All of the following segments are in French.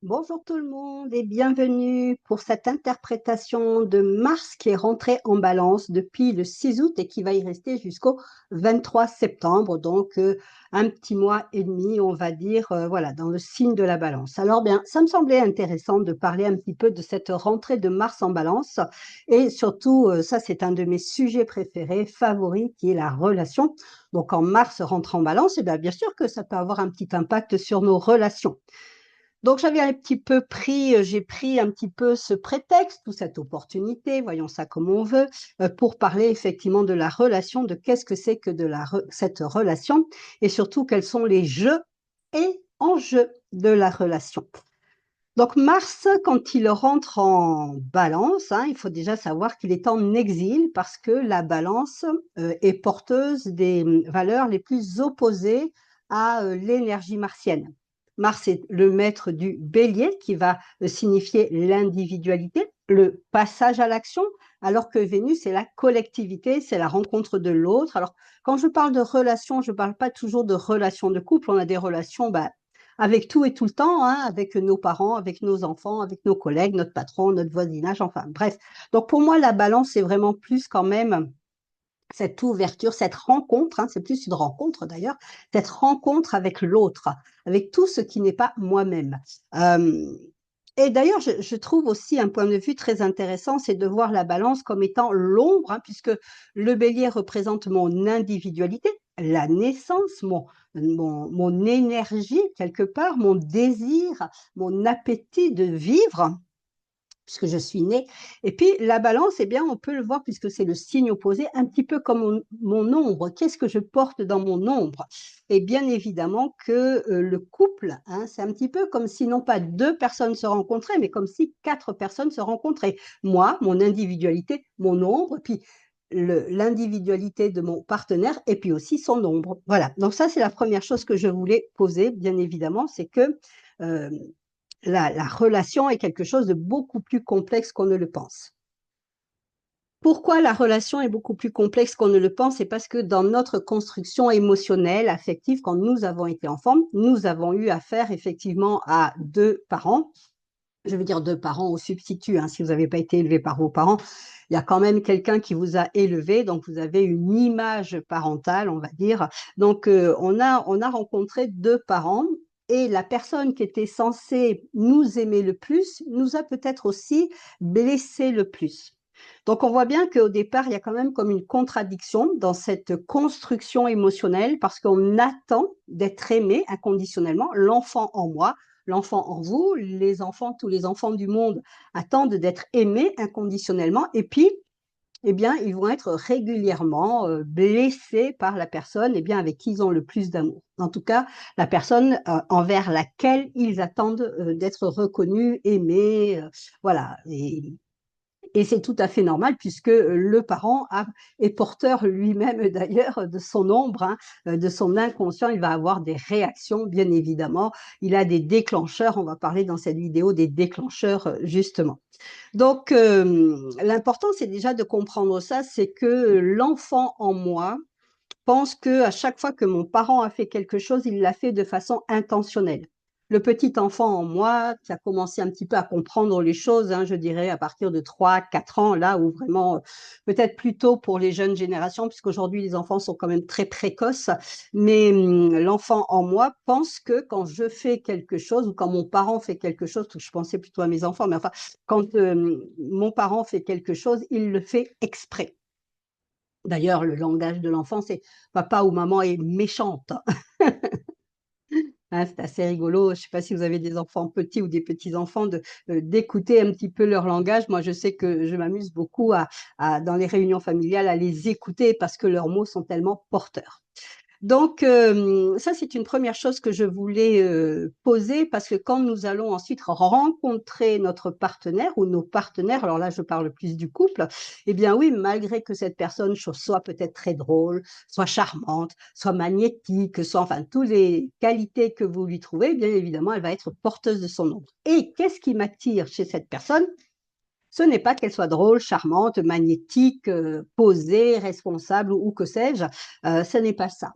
Bonjour tout le monde et bienvenue pour cette interprétation de Mars qui est rentré en Balance depuis le 6 août et qui va y rester jusqu'au 23 septembre, donc un petit mois et demi, on va dire, voilà, dans le signe de la Balance. Alors bien, ça me semblait intéressant de parler un petit peu de cette rentrée de Mars en Balance et surtout, ça c'est un de mes sujets préférés, favoris, qui est la relation. Donc quand Mars rentre en Balance, et bien sûr que ça peut avoir un petit impact sur nos relations. Donc j'avais un petit peu pris, j'ai pris un petit peu ce prétexte ou cette opportunité, voyons ça comme on veut, pour parler effectivement de la relation, de qu'est-ce que c'est que cette relation et surtout quels sont les jeux et enjeux de la relation. Donc Mars, quand il rentre en Balance, il faut déjà savoir qu'il est en exil parce que la Balance est porteuse des valeurs les plus opposées à l'énergie martienne. Mars est le maître du Bélier qui va signifier l'individualité, le passage à l'action, alors que Vénus est la collectivité, c'est la rencontre de l'autre. Alors quand je parle de relations, je ne parle pas toujours de relations de couple, on a des relations avec tout et tout le temps, avec nos parents, avec nos enfants, avec nos collègues, notre patron, notre voisinage, enfin bref. Donc pour moi, la balance, c'est vraiment plus quand même cette ouverture, cette rencontre, c'est plus une rencontre d'ailleurs, cette rencontre avec l'autre, avec tout ce qui n'est pas moi-même. Euh, et d'ailleurs, je trouve aussi un point de vue très intéressant, c'est de voir la balance comme étant l'ombre, puisque le bélier représente mon individualité, la naissance, mon énergie quelque part, mon désir, mon appétit de vivre puisque je suis née. Et puis la balance, eh bien, on peut le voir, puisque c'est le signe opposé, un petit peu comme mon ombre. Qu'est-ce que je porte dans mon ombre? Et bien évidemment que le couple, c'est un petit peu comme si non pas deux personnes se rencontraient, mais comme si quatre personnes se rencontraient. Moi, mon individualité, mon ombre, puis l'individualité de mon partenaire, et puis aussi son ombre. Voilà, donc ça, c'est la première chose que je voulais poser, bien évidemment, c'est que euh, la relation est quelque chose de beaucoup plus complexe qu'on ne le pense. Pourquoi la relation est beaucoup plus complexe qu'on ne le pense? C'est parce que dans notre construction émotionnelle, affective, quand nous avons été enfants, nous avons eu affaire effectivement à deux parents. Je veux dire deux parents au substitut. Si vous n'avez pas été élevé par vos parents, il y a quand même quelqu'un qui vous a élevé, donc vous avez une image parentale, on va dire. Donc on a rencontré deux parents et la personne qui était censée nous aimer le plus nous a peut-être aussi blessé le plus. Donc on voit bien qu'au départ, il y a quand même comme une contradiction dans cette construction émotionnelle parce qu'on attend d'être aimé inconditionnellement, l'enfant en moi, l'enfant en vous, les enfants, tous les enfants du monde attendent d'être aimés inconditionnellement et puis eh bien, ils vont être régulièrement blessés par la personne avec qui ils ont le plus d'amour. En tout cas, la personne envers laquelle ils attendent d'être reconnus, aimés, voilà. Et c'est tout à fait normal puisque le parent est porteur lui-même d'ailleurs de son ombre, de son inconscient. Il va avoir des réactions, bien évidemment. Il a des déclencheurs. On va parler dans cette vidéo des déclencheurs, justement. Donc, l'important, c'est déjà de comprendre ça, c'est que l'enfant en moi pense que à chaque fois que mon parent a fait quelque chose, il l'a fait de façon intentionnelle. Le petit enfant en moi qui a commencé un petit peu à comprendre les choses, je dirais à partir de 3, 4 ans, là où vraiment, peut-être plus tôt pour les jeunes générations, puisqu'aujourd'hui les enfants sont quand même très précoces, mais l'enfant en moi pense que quand je fais quelque chose ou quand mon parent fait quelque chose, je pensais plutôt à mes enfants, mais enfin, quand mon parent fait quelque chose, il le fait exprès. D'ailleurs, le langage de l'enfant, c'est papa ou maman est méchante. C'est assez rigolo. Je ne sais pas si vous avez des enfants petits ou des petits-enfants, d'écouter un petit peu leur langage. Moi, je sais que je m'amuse beaucoup dans les réunions familiales à les écouter parce que leurs mots sont tellement porteurs. Donc, ça, c'est une première chose que je voulais poser parce que quand nous allons ensuite rencontrer notre partenaire ou nos partenaires, alors là, je parle plus du couple, eh bien oui, malgré que cette personne soit peut-être très drôle, soit charmante, soit magnétique, soit enfin, toutes les qualités que vous lui trouvez, bien évidemment, elle va être porteuse de son ombre. Et qu'est-ce qui m'attire chez cette personne? Ce n'est pas qu'elle soit drôle, charmante, magnétique, posée, responsable ou que sais-je. Ce n'est pas ça.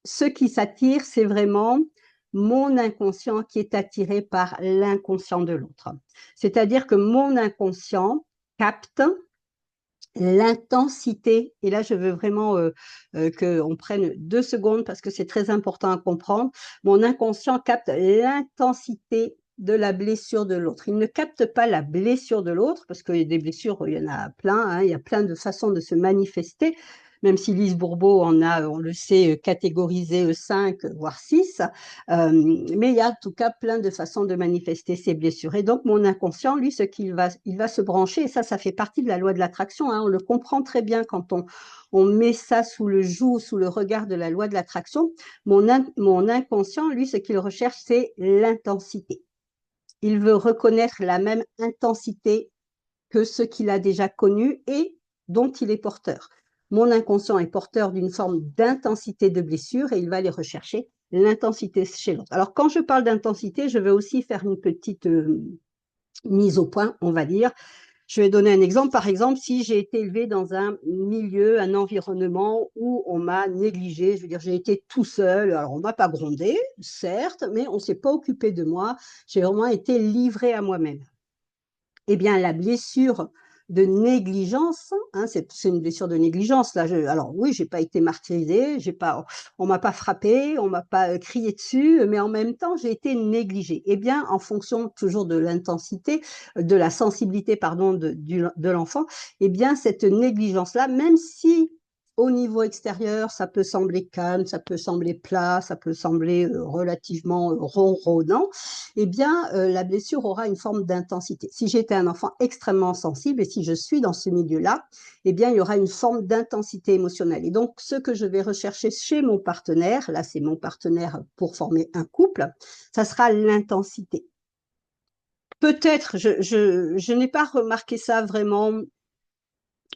Ce qui s'attire, c'est vraiment mon inconscient qui est attiré par l'inconscient de l'autre. C'est-à-dire que mon inconscient capte l'intensité, et là je veux vraiment qu'on prenne 2 secondes parce que c'est très important à comprendre, mon inconscient capte l'intensité de la blessure de l'autre. Il ne capte pas la blessure de l'autre, parce que des blessures, il y en a plein, hein, il y a plein de façons de se manifester, même si Lise Bourbeau en a, on le sait, catégorisé 5, voire 6, mais il y a en tout cas plein de façons de manifester ces blessures. Et donc, mon inconscient, lui, il va se brancher, et ça fait partie de la loi de l'attraction, hein, on le comprend très bien quand on met ça sous le joug, sous le regard de la loi de l'attraction. Mon inconscient, lui, ce qu'il recherche, c'est l'intensité. Il veut reconnaître la même intensité que ce qu'il a déjà connu et dont il est porteur. Mon inconscient est porteur d'une forme d'intensité de blessure et il va aller rechercher l'intensité chez l'autre. Alors, quand je parle d'intensité, je veux aussi faire une petite mise au point, on va dire. Je vais donner un exemple. Par exemple, si j'ai été élevée dans un milieu, un environnement où on m'a négligée, je veux dire, j'ai été tout seul. Alors, on ne m'a pas grondé, certes, mais on ne s'est pas occupé de moi. J'ai vraiment été livrée à moi-même. Eh bien, la blessure de négligence, hein, c'est une blessure de négligence. Là, alors oui, j'ai pas été martyrisée, on m'a pas frappée, on m'a pas crié dessus, mais en même temps, j'ai été négligée. Eh bien, en fonction toujours de l'intensité, de la sensibilité, pardon, de l'enfant, eh bien, cette négligence-là, même si au niveau extérieur, ça peut sembler calme, ça peut sembler plat, ça peut sembler relativement ronronnant, eh bien, la blessure aura une forme d'intensité. Si j'étais un enfant extrêmement sensible et si je suis dans ce milieu-là, eh bien, il y aura une forme d'intensité émotionnelle. Et donc, ce que je vais rechercher chez mon partenaire, là, c'est mon partenaire pour former un couple, ça sera l'intensité. Peut-être, je n'ai pas remarqué ça vraiment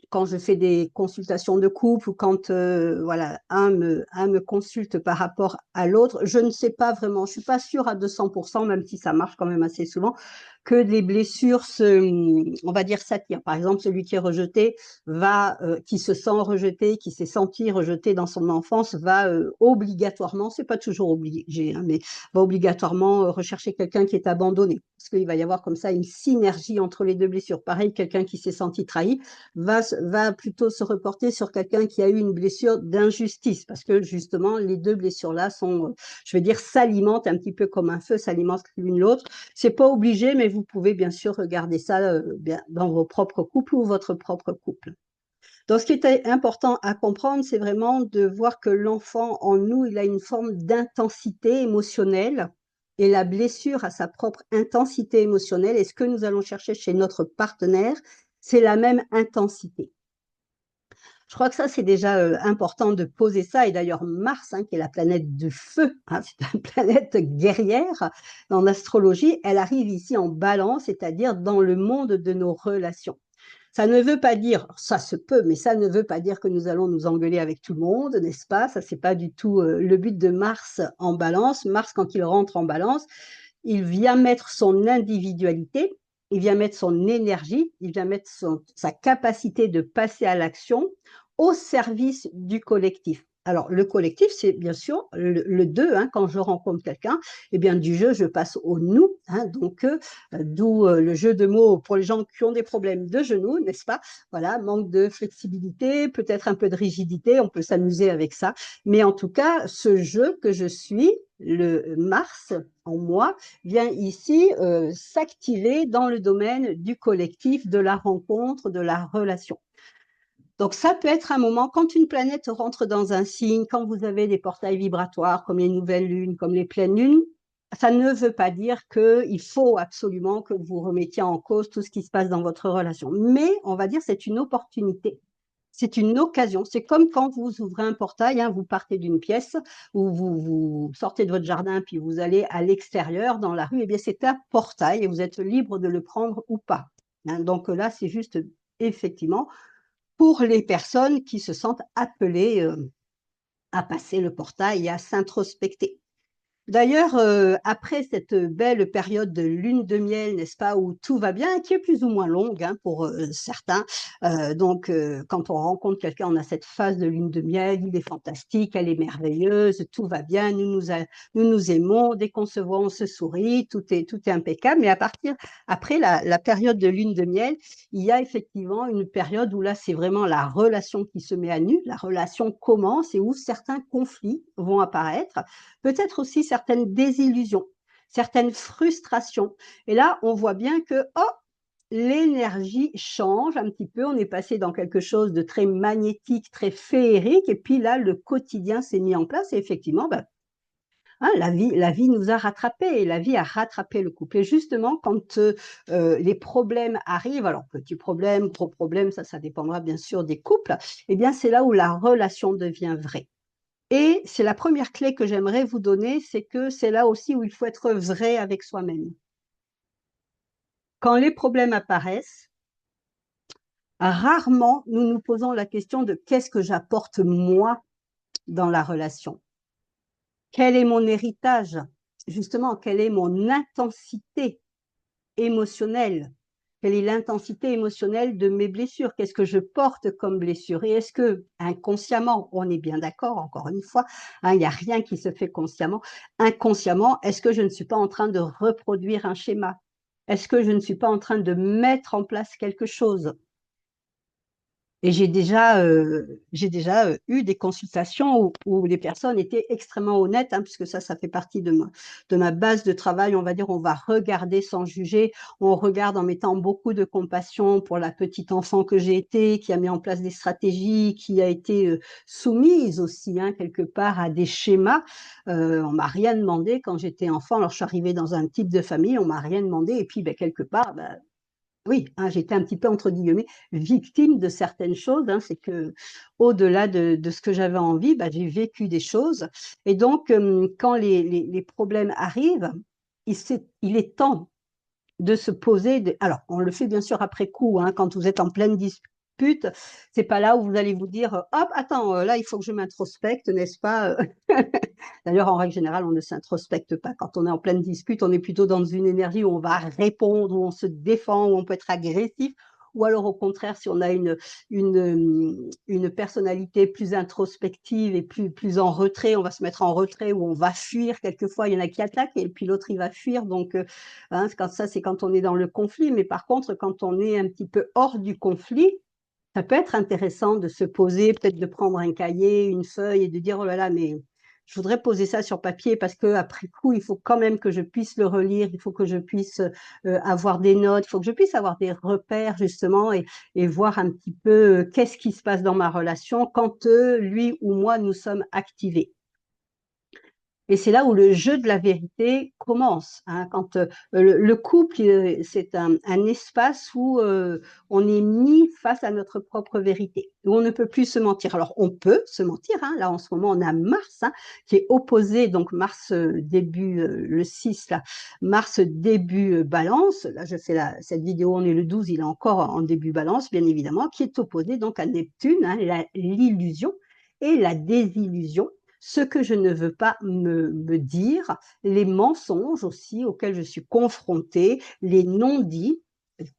quand je fais des consultations de couple ou quand voilà, un me consulte par rapport à l'autre, je ne sais pas vraiment, je suis pas sûre à 200%, même si ça marche quand même assez souvent, que les blessures on va dire, s'attirent. Par exemple, celui qui est rejeté qui se sent rejeté, qui s'est senti rejeté dans son enfance, va obligatoirement, c'est pas toujours obligé, hein, mais va obligatoirement rechercher quelqu'un qui est abandonné, parce qu'il va y avoir comme ça une synergie entre les deux blessures. Pareil, quelqu'un qui s'est senti trahi va plutôt se reporter sur quelqu'un qui a eu une blessure d'injustice, parce que justement, les deux blessures-là sont, je veux dire, s'alimentent un petit peu comme un feu s'alimente l'une l'autre. C'est pas obligé, mais vous pouvez bien sûr regarder ça dans vos propres couples ou votre propre couple. Donc, ce qui est important à comprendre, c'est vraiment de voir que l'enfant en nous, il a une forme d'intensité émotionnelle et la blessure a sa propre intensité émotionnelle. Et ce que nous allons chercher chez notre partenaire, c'est la même intensité. Je crois que ça, c'est déjà important de poser ça. Et d'ailleurs, Mars, hein, qui est la planète du feu, hein, c'est une planète guerrière en astrologie, elle arrive ici en balance, c'est-à-dire dans le monde de nos relations. Ça ne veut pas dire, ça se peut, mais ça ne veut pas dire que nous allons nous engueuler avec tout le monde, n'est-ce pas? Ça, c'est pas du tout le but de Mars en balance. Mars, quand il rentre en balance, il vient mettre son individualité, il vient mettre son énergie, il vient mettre sa capacité de passer à l'action au service du collectif. Alors, le collectif, c'est bien sûr le deux, hein, quand je rencontre quelqu'un, eh bien, du jeu, je passe au nous, hein, donc, d'où le jeu de mots pour les gens qui ont des problèmes de genoux, n'est-ce pas? Voilà, manque de flexibilité, peut-être un peu de rigidité, on peut s'amuser avec ça. Mais en tout cas, ce jeu que je suis, le Mars en moi, vient ici s'activer dans le domaine du collectif, de la rencontre, de la relation. Donc, ça peut être un moment, quand une planète rentre dans un signe, quand vous avez des portails vibratoires comme les nouvelles lunes, comme les pleines lunes, ça ne veut pas dire qu'il faut absolument que vous remettiez en cause tout ce qui se passe dans votre relation. Mais on va dire c'est une opportunité. C'est une occasion. C'est comme quand vous ouvrez un portail, hein, vous partez d'une pièce ou vous sortez de votre jardin puis vous allez à l'extérieur dans la rue. Eh bien, c'est un portail et vous êtes libre de le prendre ou pas. Hein, donc là, c'est juste effectivement pour les personnes qui se sentent appelées à passer le portail et à s'introspecter. D'ailleurs, après cette belle période de lune de miel, n'est-ce pas, où tout va bien, qui est plus ou moins longue hein, pour certains. Donc, quand on rencontre quelqu'un, on a cette phase de lune de miel, il est fantastique, elle est merveilleuse, tout va bien, nous nous aimons, dès qu'on se voit, on se sourit, tout est impeccable. Mais après la période de lune de miel, il y a effectivement une période où là, c'est vraiment la relation qui se met à nu, la relation commence et où certains conflits vont apparaître peut-être aussi certaines désillusions, certaines frustrations. Et là, on voit bien que, oh, l'énergie change un petit peu, on est passé dans quelque chose de très magnétique, très féerique, et puis là, le quotidien s'est mis en place, et effectivement, ben, hein, la vie nous a rattrapés, et la vie a rattrapé le couple. Et justement, quand les problèmes arrivent, alors petits problèmes, gros problèmes, ça dépendra bien sûr des couples, eh bien c'est là où la relation devient vraie. Et c'est la première clé que j'aimerais vous donner, c'est que c'est là aussi où il faut être vrai avec soi-même. Quand les problèmes apparaissent, rarement nous nous posons la question de qu'est-ce que j'apporte moi dans la relation? Quel est mon héritage? Justement, quelle est mon intensité émotionnelle? Quelle est l'intensité émotionnelle de mes blessures? Qu'est-ce que je porte comme blessure? Et est-ce que inconsciemment, on est bien d'accord, encore une fois, hein, il n'y a rien qui se fait consciemment. Inconsciemment, est-ce que je ne suis pas en train de reproduire un schéma? Est-ce que je ne suis pas en train de mettre en place quelque chose? Et j'ai déjà eu des consultations où les personnes étaient extrêmement honnêtes, hein, puisque ça fait partie de ma base de travail. On va dire, on va regarder sans juger, on regarde en mettant beaucoup de compassion pour la petite enfant que j'ai été, qui a mis en place des stratégies, qui a été soumise aussi, hein, quelque part, à des schémas. On m'a rien demandé quand j'étais enfant. Alors, je suis arrivée dans un type de famille, on m'a rien demandé. Et puis, ben, quelque part, ben, oui, hein, j'étais un petit peu entre guillemets «victime» de certaines choses, hein. C'est qu'au-delà de ce que j'avais envie, bah, j'ai vécu des choses et donc quand les problèmes arrivent, il est temps de se poser des alors on le fait bien sûr après coup, hein, quand vous êtes en pleine dispute, c'est pas là où vous allez vous dire: «Hop, attends, là, il faut que je m'introspecte», n'est-ce pas, D'ailleurs, en règle générale, on ne s'introspecte pas. Quand on est en pleine dispute, on est plutôt dans une énergie où on va répondre, où on se défend, où on peut être agressif. Ou alors, au contraire, si on a une personnalité plus introspective et plus en retrait, on va se mettre en retrait ou on va fuir. Quelquefois, il y en a qui attaquent et puis l'autre, il va fuir. Donc, hein, c'est quand on est dans le conflit. Mais par contre, quand on est un petit peu hors du conflit, ça peut être intéressant de se poser, peut-être de prendre un cahier, une feuille et de dire: «Oh là là, mais je voudrais poser ça sur papier parce qu'après coup, il faut quand même que je puisse le relire, il faut que je puisse, avoir des notes, il faut que je puisse avoir des repères justement et voir un petit peu, qu'est-ce qui se passe dans ma relation quand, lui ou moi, nous sommes activés». Et c'est là où le jeu de la vérité commence, hein, quand, le couple, c'est un espace où, on est mis face à notre propre vérité, où on ne peut plus se mentir. Alors on peut se mentir, hein, là en ce moment on a Mars, hein, qui est opposé donc Mars, début, le 6 là, Mars début, Balance. Là je fais cette vidéo, on est le 12, il est encore en début Balance bien évidemment, qui est opposé donc à Neptune, hein, l'illusion et la désillusion, ce que je ne veux pas me dire, les mensonges aussi auxquels je suis confrontée, les non-dits.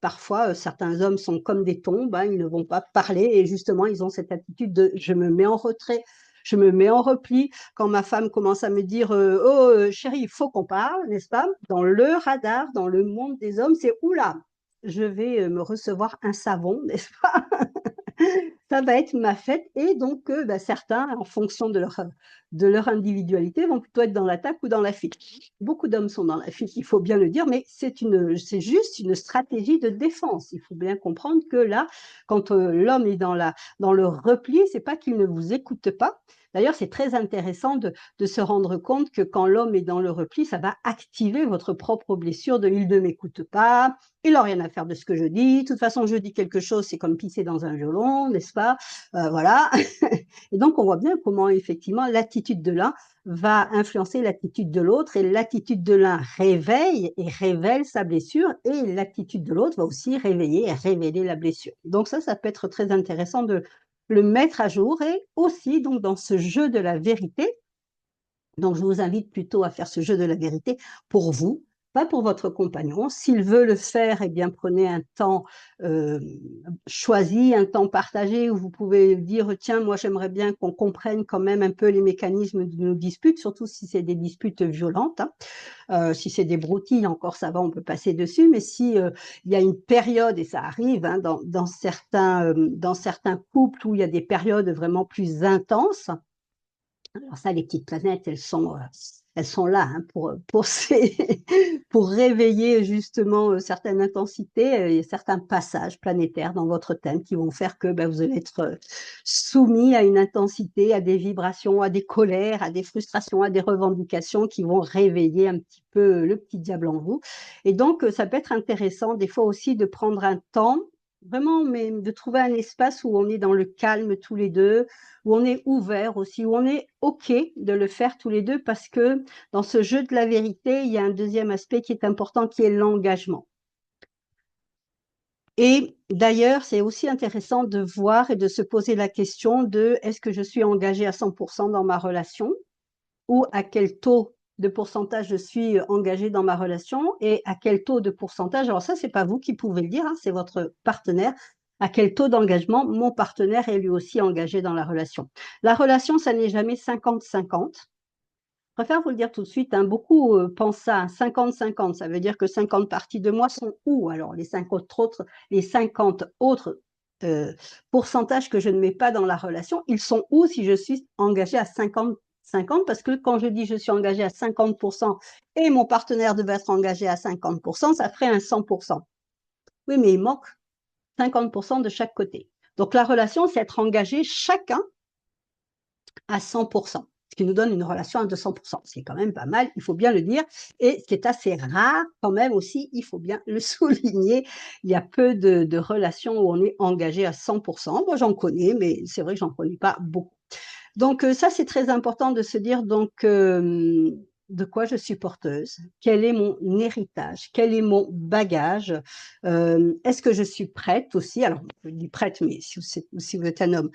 Parfois, certains hommes sont comme des tombes, hein, ils ne vont pas parler et justement, ils ont cette attitude de: «Je me mets en retrait, je me mets en repli». Quand ma femme commence à me dire, «Oh, chérie, il faut qu'on parle», n'est-ce pas? Dans le radar, dans le monde des hommes, c'est: «Ouh là, je vais, me recevoir un savon», n'est-ce pas? Ça va être ma fête et donc bah, certains, en fonction de leur individualité, vont plutôt être dans l'attaque ou dans la fuite. Beaucoup d'hommes sont dans la fuite, il faut bien le dire, mais c'est juste une stratégie de défense. Il faut bien comprendre que là, quand, l'homme est dans le repli, c'est pas qu'il ne vous écoute pas. D'ailleurs, c'est très intéressant de se rendre compte que quand l'homme est dans le repli, ça va activer votre propre blessure de: «Il ne m'écoute pas, il n'a rien à faire de ce que je dis. De toute façon, je dis quelque chose, c'est comme pisser dans un violon, n'est-ce pas? Voilà. Et donc, on voit bien comment, effectivement, l'attitude de l'un va influencer l'attitude de l'autre et l'attitude de l'un réveille et révèle sa blessure et l'attitude de l'autre va aussi réveiller et révéler la blessure. Donc ça peut être très intéressant de le mettre à jour et aussi, donc, dans ce jeu de la vérité, Donc, je vous invite plutôt à faire ce jeu de la vérité pour vous, pas pour votre compagnon. S'il veut le faire, eh bien, prenez un temps choisi, un temps partagé où vous pouvez dire, tiens, moi, j'aimerais bien qu'on comprenne quand même un peu les mécanismes de nos disputes, surtout si c'est des disputes violentes. Hein. Si c'est des broutilles, encore ça va, on peut passer dessus. Mais si il y a une période, et ça arrive hein, dans certains couples où il y a des périodes vraiment plus intenses, alors ça, les petites planètes, elles sont là hein, pour réveiller justement certaines intensités et certains passages planétaires dans votre thème qui vont faire que ben, vous allez être soumis à une intensité, à des vibrations, à des colères, à des frustrations, à des revendications qui vont réveiller un petit peu le petit diable en vous. Et donc, ça peut être intéressant des fois aussi de prendre un temps, vraiment, mais de trouver un espace où on est dans le calme tous les deux, où on est ouvert aussi, où on est OK de le faire tous les deux, parce que dans ce jeu de la vérité, il y a un deuxième aspect qui est important, qui est l'engagement. Et d'ailleurs, c'est aussi intéressant de voir et de se poser la question de est-ce que je suis engagée à 100% dans ma relation ou à quel taux de pourcentage je suis engagée dans ma relation et à quel taux de pourcentage, alors ça, c'est pas vous qui pouvez le dire, hein, c'est votre partenaire, à quel taux d'engagement mon partenaire est lui aussi engagé dans la relation. La relation, ça n'est jamais 50-50. Je préfère vous le dire tout de suite, hein, beaucoup pensent à 50-50, ça veut dire que 50 parties de moi sont où? Alors les 50 autres pourcentages que je ne mets pas dans la relation, ils sont où si je suis engagée à 50-50? Parce que quand je dis je suis engagée à 50% et mon partenaire devait être engagé à 50%, ça ferait un 100%. Oui, mais il manque 50% de chaque côté. Donc la relation, c'est être engagé chacun à 100%, ce qui nous donne une relation à 200%, ce qui est quand même pas mal, il faut bien le dire, et ce qui est assez rare quand même aussi, il faut bien le souligner, il y a peu de relations où on est engagé à 100%, moi j'en connais, mais c'est vrai que j'en connais pas beaucoup. Donc ça, c'est très important de se dire donc de quoi je suis porteuse, quel est mon héritage, quel est mon bagage, est-ce que je suis prête aussi, alors je dis prête, mais si vous êtes un homme,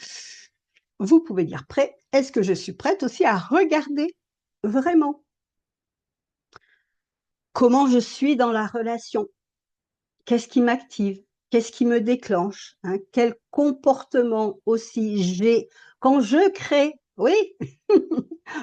vous pouvez dire prêt. Est-ce que je suis prête aussi à regarder vraiment comment je suis dans la relation? Qu'est-ce qui m'active? Qu'est-ce qui me déclenche? Hein? Quel comportement aussi j'ai quand je crée? Oui,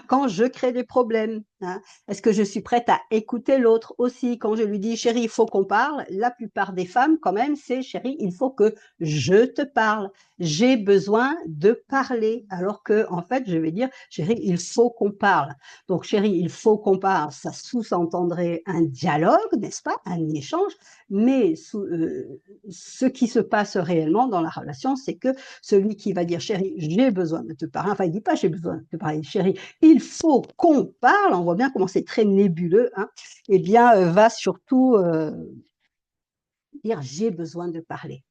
quand je crée des problèmes. Hein. Est-ce que je suis prête à écouter l'autre aussi? Quand je lui dis, chérie, il faut qu'on parle, la plupart des femmes, quand même, c'est, chérie, il faut que je te parle. J'ai besoin de parler. Alors que, en fait, je vais dire, chérie, il faut qu'on parle. Donc, chérie, il faut qu'on parle. Ça sous-entendrait un dialogue, n'est-ce pas? Un échange. Mais ce qui se passe réellement dans la relation, c'est que celui qui va dire, chérie, j'ai besoin de te parler, enfin, il ne dit pas, j'ai besoin de te parler, chérie, il faut qu'on parle, on voit bien comment c'est très nébuleux, hein, eh bien, va surtout dire, j'ai besoin de parler.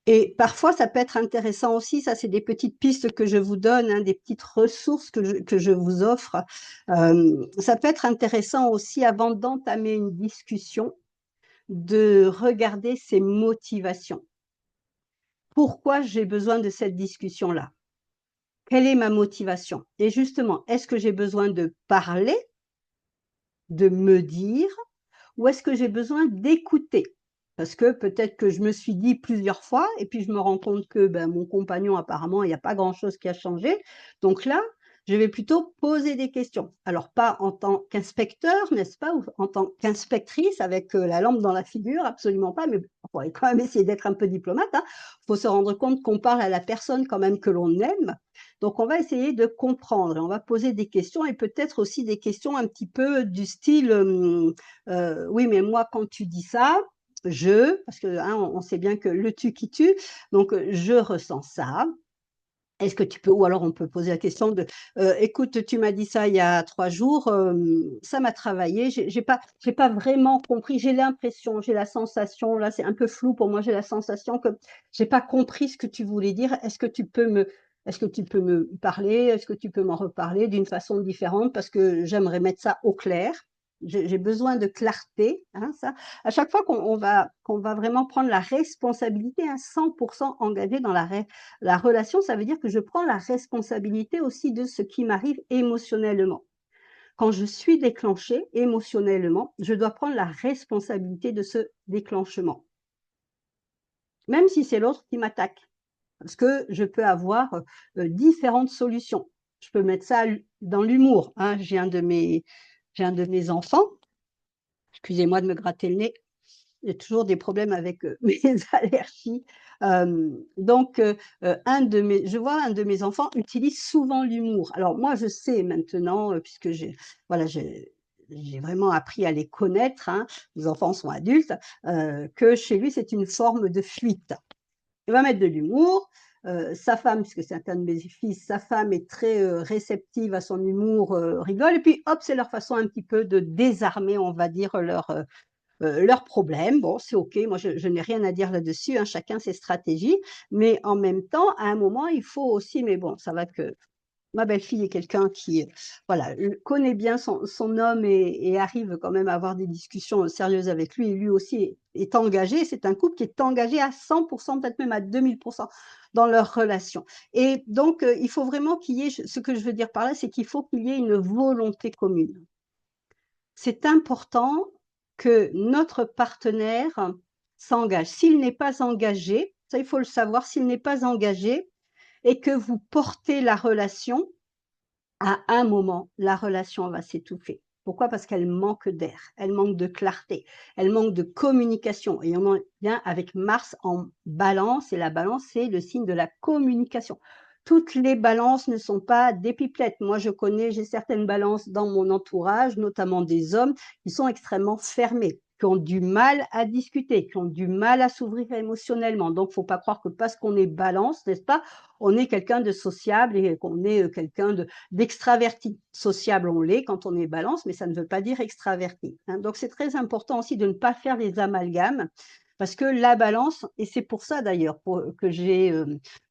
Et parfois, ça peut être intéressant aussi, ça c'est des petites pistes que je vous donne, hein, des petites ressources que je vous offre. Ça peut être intéressant aussi, avant d'entamer une discussion, de regarder ses motivations. Pourquoi j'ai besoin de cette discussion-là? Quelle est ma motivation? Et justement, est-ce que j'ai besoin de parler, de me dire, ou est-ce que j'ai besoin d'écouter? Parce que peut-être que je me suis dit plusieurs fois et puis je me rends compte que ben, mon compagnon, apparemment, il n'y a pas grand-chose qui a changé. Donc là, je vais plutôt poser des questions. Alors, pas en tant qu'inspecteur, n'est-ce pas, ou en tant qu'inspectrice avec la lampe dans la figure, absolument pas, mais on pourrait quand même essayer d'être un peu diplomate. Il faut se rendre compte qu'on parle à la personne quand même que l'on aime. Donc, on va essayer de comprendre et on va poser des questions et peut-être aussi des questions un petit peu du style oui, mais moi, quand tu dis ça, parce que hein, on sait bien que le tu qui tue, donc je ressens ça. Est-ce que tu peux, ou alors on peut poser la question de, écoute, tu m'as dit ça il y a 3 jours, ça m'a travaillé, j'ai pas vraiment compris, j'ai l'impression, j'ai la sensation, là c'est un peu flou pour moi, j'ai la sensation que j'ai pas compris ce que tu voulais dire. Est-ce que tu peux me parler? Est-ce que tu peux m'en reparler d'une façon différente? Parce que j'aimerais mettre ça au clair. J'ai besoin de clarté, hein, ça. À chaque fois qu'on va vraiment prendre la responsabilité, hein, 100% engagé dans la relation, ça veut dire que je prends la responsabilité aussi de ce qui m'arrive émotionnellement. quand je suis déclenchée émotionnellement, je dois prendre la responsabilité de ce déclenchement. Même si c'est l'autre qui m'attaque. Parce que je peux avoir, différentes solutions. Je peux mettre ça dans l'humour, hein. J'ai un de mes enfants, excusez-moi de me gratter le nez, j'ai toujours des problèmes avec, mes allergies, donc je vois un de mes enfants utilise souvent l'humour. Alors moi, je sais maintenant, puisque j'ai vraiment appris à les connaître, hein, les enfants sont adultes, que chez lui, c'est une forme de fuite. Il va mettre de l'humour, sa femme, puisque c'est un de mes fils, sa femme est très, réceptive à son humour, rigole et puis hop, c'est leur façon un petit peu de désarmer, on va dire, leurs problèmes. Bon, c'est OK, moi je n'ai rien à dire là-dessus, hein, chacun ses stratégies, mais en même temps, à un moment, il faut aussi mais bon, ça va que ma belle-fille est quelqu'un qui, voilà, connaît bien son homme et arrive quand même à avoir des discussions, sérieuses avec lui et lui aussi est engagé. C'est un couple qui est engagé à 100 peut-être même à 2000 dans leur relation et donc il faut vraiment qu'il y ait ce que je veux dire par là, c'est qu'il faut qu'il y ait une volonté commune. C'est important que notre partenaire s'engage. S'il n'est pas engagé, ça il faut le savoir, s'il n'est pas engagé et que vous portez la relation, à un moment, la relation va s'étouffer. Pourquoi? Parce qu'elle manque d'air, elle manque de clarté, elle manque de communication et on en vient avec Mars en Balance et la Balance, c'est le signe de la communication. Toutes les balances ne sont pas des pipelettes. Moi, j'ai certaines balances dans mon entourage, notamment des hommes, qui sont extrêmement fermés, qui ont du mal à discuter, qui ont du mal à s'ouvrir émotionnellement. Donc, faut pas croire que parce qu'on est Balance, n'est-ce pas, on est quelqu'un de sociable et qu'on est quelqu'un d'extraverti. Sociable, on l'est quand on est Balance, mais ça ne veut pas dire extraverti, hein. Donc, c'est très important aussi de ne pas faire les amalgames parce que la Balance, et c'est pour ça d'ailleurs que j'ai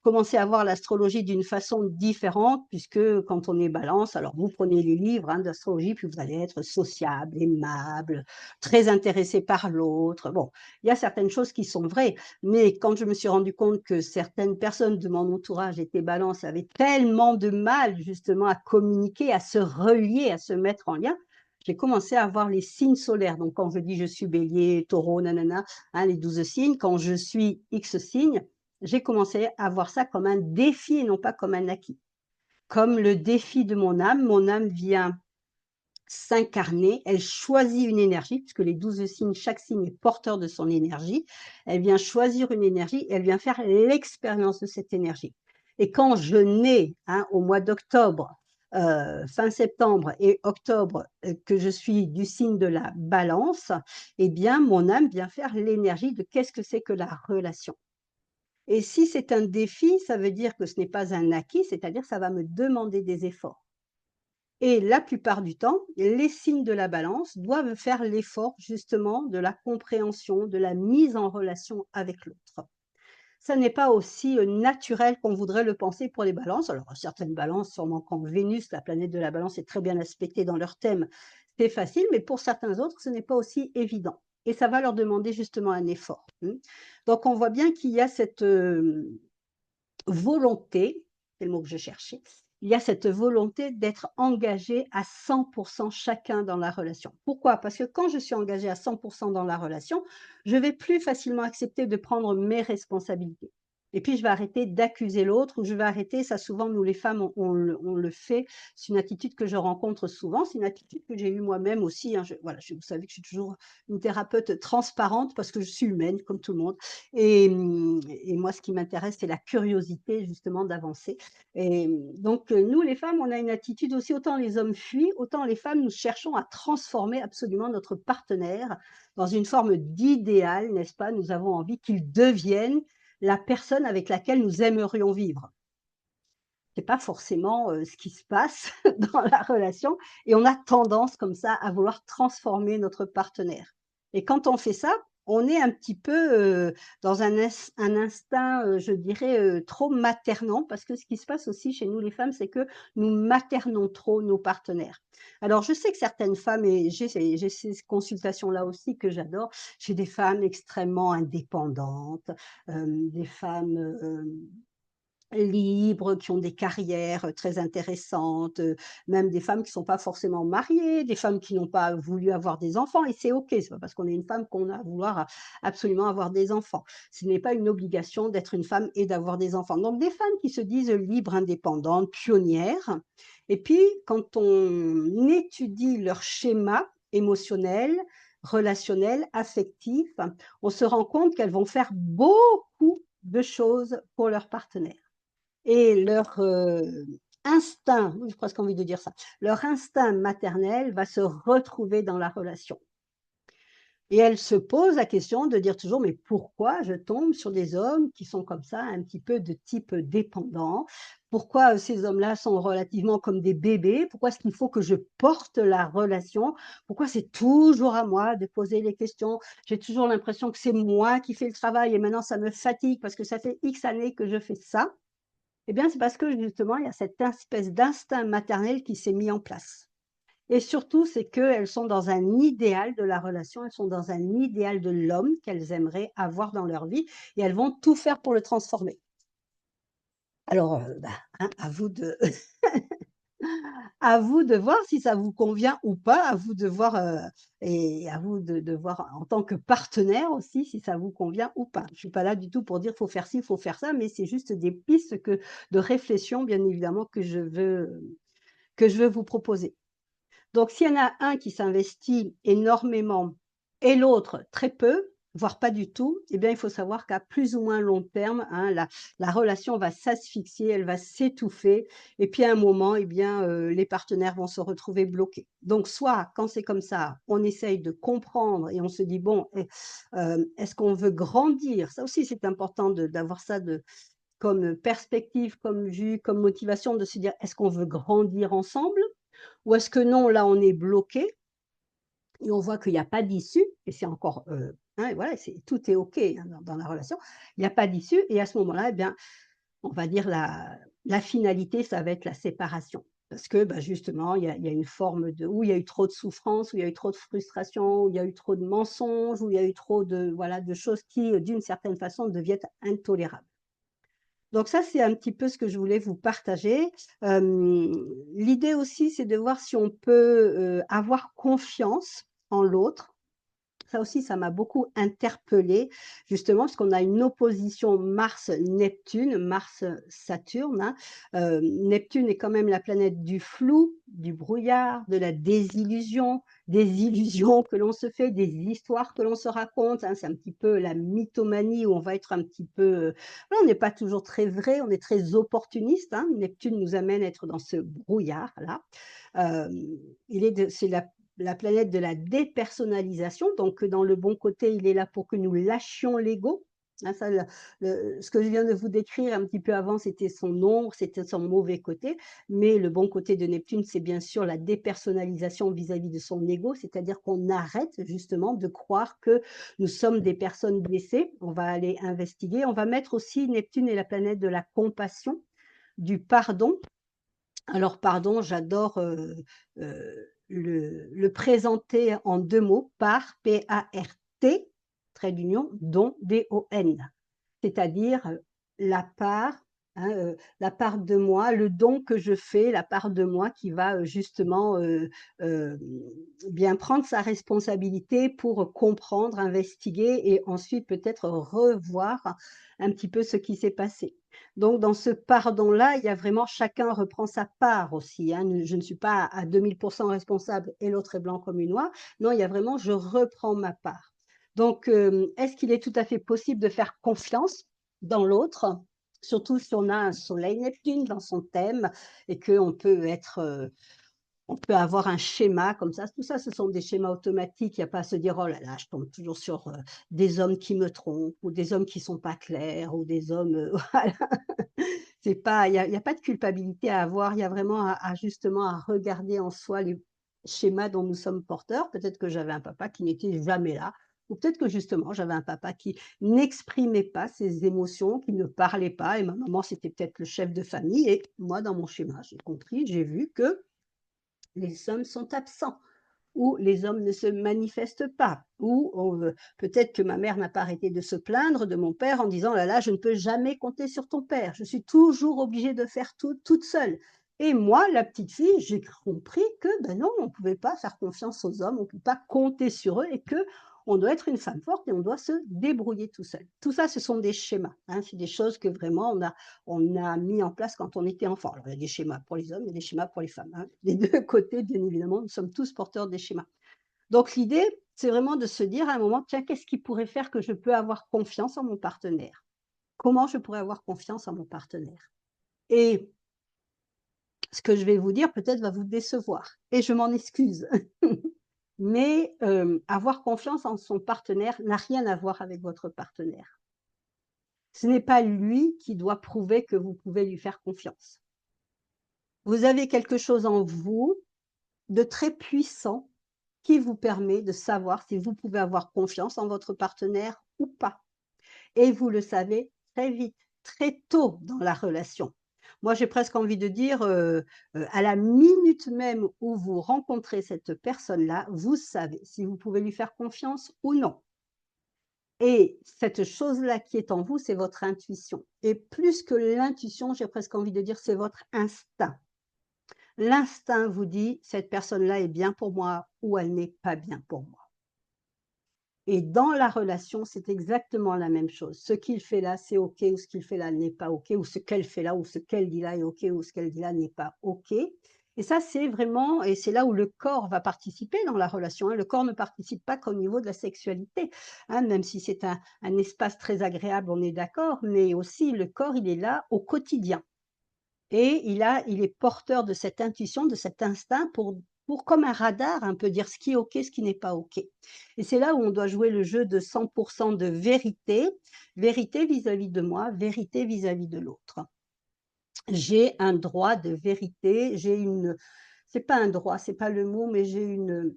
commencé à voir l'astrologie d'une façon différente, puisque quand on est Balance, alors vous prenez les livres, hein, d'astrologie, puis vous allez être sociable, aimable, très intéressé par l'autre. Bon, il y a certaines choses qui sont vraies, mais quand je me suis rendu compte que certaines personnes de mon entourage étaient Balance, avaient tellement de mal justement à communiquer, à se relier, à se mettre en lien, j'ai commencé à voir les signes solaires. Donc quand je dis je suis Bélier, Taureau, nanana, hein, les 12 signes, quand je suis X signe, j'ai commencé à voir ça comme un défi et non pas comme un acquis. Comme le défi de mon âme vient s'incarner, elle choisit une énergie, puisque les 12 signes, chaque signe est porteur de son énergie, elle vient choisir une énergie, elle vient faire l'expérience de cette énergie. Et quand je nais, hein, au mois d'octobre, fin septembre et octobre, que je suis du signe de la Balance, eh bien mon âme vient faire l'énergie de qu'est-ce que c'est que la relation. Et si c'est un défi, ça veut dire que ce n'est pas un acquis, c'est-à-dire que ça va me demander des efforts. Et la plupart du temps, les signes de la Balance doivent faire l'effort justement de la compréhension, de la mise en relation avec l'autre. Ça n'est pas aussi, naturel qu'on voudrait le penser pour les Balances. Alors certaines Balances, sûrement quand Vénus, la planète de la Balance, est très bien aspectée dans leur thème, c'est facile, mais pour certains autres, ce n'est pas aussi évident et ça va leur demander justement un effort, mmh. Donc on voit bien qu'il y a cette, volonté, c'est le mot que je cherchais, il y a cette volonté d'être engagé à 100 chacun dans la relation. Pourquoi? Parce que quand je suis engagée à 100 dans la relation, je vais plus facilement accepter de prendre mes responsabilités. Et puis je vais arrêter d'accuser l'autre ou je vais arrêter, ça souvent nous les femmes on le fait, c'est une attitude que je rencontre souvent, c'est une attitude que j'ai eue moi-même aussi, hein, vous savez que je suis toujours une thérapeute transparente parce que je suis humaine comme tout le monde. Et moi, ce qui m'intéresse, c'est la curiosité justement d'avancer. Et donc, nous les femmes, on a une attitude aussi, autant les hommes fuient, autant les femmes, nous cherchons à transformer absolument notre partenaire dans une forme d'idéal, n'est-ce pas? Nous avons envie qu'il devienne la personne avec laquelle nous aimerions vivre. C'est pas forcément, ce qui se passe dans la relation et on a tendance comme ça à vouloir transformer notre partenaire et quand on fait ça, on est un petit peu, dans un instinct, je dirais, trop maternant parce que ce qui se passe aussi chez nous les femmes, c'est que nous maternons trop nos partenaires. Alors je sais que certaines femmes et j'ai ces consultations-là aussi que j'adore. J'ai des femmes extrêmement indépendantes, des femmes, libres, qui ont des carrières très intéressantes, même des femmes qui sont pas forcément mariées, des femmes qui n'ont pas voulu avoir des enfants et c'est OK. C'est pas parce qu'on est une femme qu'on a à vouloir absolument avoir des enfants. Ce n'est pas une obligation d'être une femme et d'avoir des enfants. Donc des femmes qui se disent libres, indépendantes, pionnières et puis quand on étudie leur schéma émotionnel, relationnel, affectif, on se rend compte qu'elles vont faire beaucoup de choses pour leur partenaire. Et leur, instinct, oui, j'ai presque envie de dire ça, leur instinct maternel va se retrouver dans la relation. Et elle se pose la question de dire toujours: «Mais pourquoi je tombe sur des hommes qui sont comme ça, un petit peu de type dépendant? Pourquoi, ces hommes-là sont relativement comme des bébés? Pourquoi est-ce qu'il faut que je porte la relation? Pourquoi c'est toujours à moi de poser les questions? J'ai toujours l'impression que c'est moi qui fais le travail et maintenant ça me fatigue parce que ça fait X années que je fais ça». Eh bien, c'est parce que justement, il y a cette espèce d'instinct maternel qui s'est mis en place. Et surtout, c'est qu'elles sont dans un idéal de la relation, elles sont dans un idéal de l'homme qu'elles aimeraient avoir dans leur vie et elles vont tout faire pour le transformer. Alors, hein, à vous de à vous de voir si ça vous convient ou pas, à vous de voir, et à vous de voir en tant que partenaire aussi si ça vous convient ou pas. Je suis pas là du tout pour dire: «Faut faire ci, faut faire ça», mais c'est juste des pistes de réflexion bien évidemment que je veux vous proposer. Donc s'il y en a un qui s'investit énormément et l'autre très peu, voire pas du tout, eh bien, il faut savoir qu'à plus ou moins long terme, hein, la relation va s'asphyxier, elle va s'étouffer et puis à un moment, eh bien, les partenaires vont se retrouver bloqués. Donc soit quand c'est comme ça, on essaye de comprendre et on se dit: «Bon, est-ce qu'on veut grandir?» Ça aussi, c'est important d'avoir ça comme perspective, comme vue, comme motivation, de se dire: «Est-ce qu'on veut grandir ensemble?» Ou est-ce que non, là, on est bloqué et on voit qu'il y a pas d'issue et c'est encore, hein, voilà, c'est tout est OK, hein, dans la relation. Il y a pas d'issue et à ce moment-là, eh bien, on va dire la finalité, ça va être la séparation. Parce que, bah, justement, il y a une forme de où il y a eu trop de souffrance, où il y a eu trop de frustration, où il y a eu trop de mensonges, où il y a eu trop de voilà, de choses qui, d'une certaine façon, deviennent intolérables. Donc ça, c'est un petit peu ce que je voulais vous partager. L'idée aussi, c'est de voir si on peut, avoir confiance en l'autre. Ça aussi, ça m'a beaucoup interpellée, justement, parce qu'on a une opposition Mars-Neptune, Mars-Saturne, hein. Neptune est quand même la planète du flou, du brouillard, de la désillusion, des illusions que l'on se fait, des histoires que l'on se raconte, hein. C'est un petit peu la mythomanie où on va être un petit peu, voilà, on n'est pas toujours très vrai, on est très opportuniste, hein. Neptune nous amène à être dans ce brouillard-là. Il est de c'est la planète de la dépersonnalisation, donc dans le bon côté, il est là pour que nous lâchions l'ego. Hein, ça, ce que je viens de vous décrire un petit peu avant, c'était son ombre, c'était son mauvais côté, mais le bon côté de Neptune, c'est bien sûr la dépersonnalisation vis-à-vis de son ego, c'est-à-dire qu'on arrête justement de croire que nous sommes des personnes blessées. On va aller investiguer. On va mettre aussi Neptune est la planète de la compassion, du pardon. Alors pardon, j'adore, le présenter en 2 mots, par, P-A-R-T, trait d'union, don, D-O-N. C'est-à-dire, la part, hein, la part de moi, le don que je fais, la part de moi qui va, justement, hem, bien prendre sa responsabilité pour comprendre, investiguer et ensuite peut-être revoir un petit peu ce qui s'est passé. Donc dans ce pardon-là, il y a vraiment chacun reprend sa part aussi, hein. Ne Je ne suis pas à 2000 responsable et l'autre est blanc comme une oie. Non, il y a vraiment je reprends ma part. Donc, est-ce qu'il est tout à fait possible de faire confiance dans l'autre? Surtout si on a un soleil Neptune dans son thème et qu'on peut être, on peut avoir un schéma comme ça. Tout ça, ce sont des schémas automatiques. Il y a pas à se dire: «Oh là là, je tombe toujours sur, des hommes qui me trompent ou des hommes qui sont pas clairs ou des hommes», voilà. C'est pas il y a pas de culpabilité à avoir. Il y a vraiment à justement à regarder en soi les schémas dont nous sommes porteurs. Peut-être que j'avais un papa qui n'était jamais là ou peut-être que justement j'avais un papa qui n'exprimait pas ses émotions, qui ne parlait pas et ma maman, c'était peut-être le chef de famille et moi, dans mon schéma, j'ai compris, j'ai vu que les hommes sont absents. où les hommes ne se manifestent pas, ou peut-être que ma mère n'a pas arrêté de se plaindre de mon père en disant: «Là là, je ne peux jamais compter sur ton père, je suis toujours obligée de faire tout toute seule». Et moi, la petite fille, j'ai compris que, ben non, on ne pouvait pas faire confiance aux hommes, on ne peut pas compter sur eux et que on doit être une femme forte et on doit se débrouiller tout seul. Tout ça, ce sont des schémas, hein, c'est des choses que vraiment on a mis en place quand on était enfant. Alors, il y a des schémas pour les hommes, il y a des schémas pour les femmes, hein. Des 2 côtés, bien évidemment, nous sommes tous porteurs des schémas. Donc l'idée, c'est vraiment de se dire à un moment: «Tiens, qu'est-ce qui pourrait faire que je peux avoir confiance en mon partenaire? Comment je pourrais avoir confiance en mon partenaire?» Et ce que je vais vous dire peut-être va vous décevoir et je m'en excuse. Mais, avoir confiance en son partenaire n'a rien à voir avec votre partenaire. Ce n'est pas lui qui doit prouver que vous pouvez lui faire confiance. Vous avez quelque chose en vous de très puissant qui vous permet de savoir si vous pouvez avoir confiance en votre partenaire ou pas. Et vous le savez très vite, très tôt dans la relation. Moi, j'ai presque envie de dire, à la minute même où vous rencontrez cette personne-là, vous savez si vous pouvez lui faire confiance ou non. Et cette chose-là qui est en vous, c'est votre intuition. Et plus que l'intuition, j'ai presque envie de dire, c'est votre instinct. L'instinct vous dit: «Cette personne-là est bien pour moi ou elle n'est pas bien pour moi». Et dans la relation, c'est exactement la même chose. Ce qu'il fait là, c'est OK, ou ce qu'il fait là n'est pas OK, ou ce qu'elle fait là, ou ce qu'elle dit là est OK, ou ce qu'elle dit là n'est pas OK. Et ça, c'est vraiment et c'est là où le corps va participer dans la relation, hein. Le corps ne participe pas qu'au niveau de la sexualité, hein, même si c'est un espace très agréable, on est d'accord, mais aussi le corps, il est là au quotidien. Et il est porteur de cette intuition, de cet instinct pour comme un radar, un peu dire ce qui est OK, ce qui n'est pas OK. Et c'est là où on doit jouer le jeu de 100 de vérité, vérité vis-à-vis de moi, vérité vis-à-vis de l'autre. J'ai un droit de vérité, j'ai une c'est pas un droit, c'est pas le mot, mais j'ai une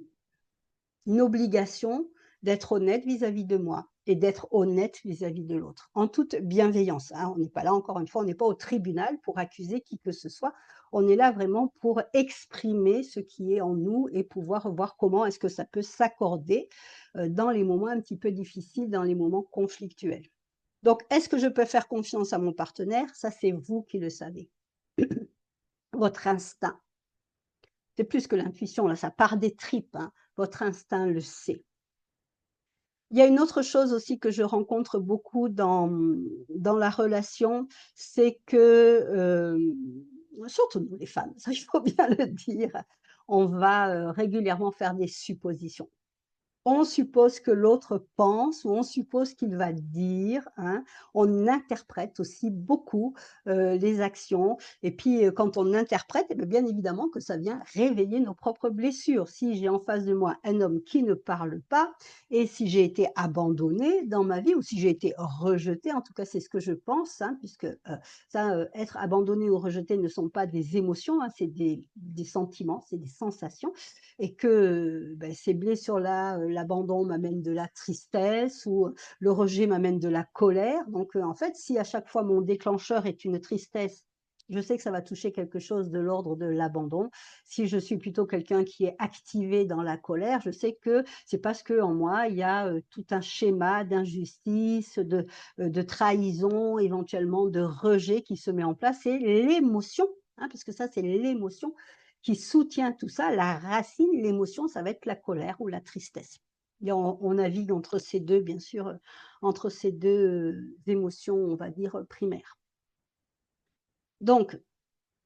obligation d'être honnête vis-à-vis de moi et d'être honnête vis-à-vis de l'autre, en toute bienveillance, hein. On n'est pas là, encore une fois, on n'est pas au tribunal pour accuser qui que ce soit. On est là vraiment pour exprimer ce qui est en nous et pouvoir voir comment est-ce que ça peut s'accorder, dans les moments un petit peu difficiles, dans les moments conflictuels. Donc est-ce que je peux faire confiance à mon partenaire? Ça, c'est vous qui le savez. Votre instinct, c'est plus que l'intuition, là, ça part des tripes, hein. Votre instinct le sait. Il y a une autre chose aussi que je rencontre beaucoup dans la relation, c'est que, surtout nous les femmes, ça il faut bien le dire, on va, régulièrement faire des suppositions. On suppose que l'autre pense ou on suppose qu'il va dire, hein. On interprète aussi beaucoup, les actions et puis, quand on interprète et bien évidemment que ça vient réveiller nos propres blessures. Si j'ai en face de moi un homme qui ne parle pas et si j'ai été abandonnée dans ma vie ou si j'ai été rejetée, en tout cas c'est ce que je pense, hein, puisque, ça, être abandonné ou rejeté ne sont pas des émotions, hein, c'est des sentiments, c'est des sensations et que, ces blessures-là, l'abandon m'amène de la tristesse ou le rejet m'amène de la colère. Donc, en fait, si à chaque fois mon déclencheur est une tristesse, je sais que ça va toucher quelque chose de l'ordre de l'abandon. Si je suis plutôt quelqu'un qui est activé dans la colère, je sais que c'est parce qu'en moi, il y a, tout un schéma d'injustice, de trahison, éventuellement de rejet qui se met en place. C'est l'émotion, hein, parce que ça, c'est l'émotion qui soutient tout ça, la racine, l'émotion, ça va être la colère ou la tristesse. Et on navigue entre ces 2, bien sûr, entre ces 2 émotions, on va dire, primaires. Donc,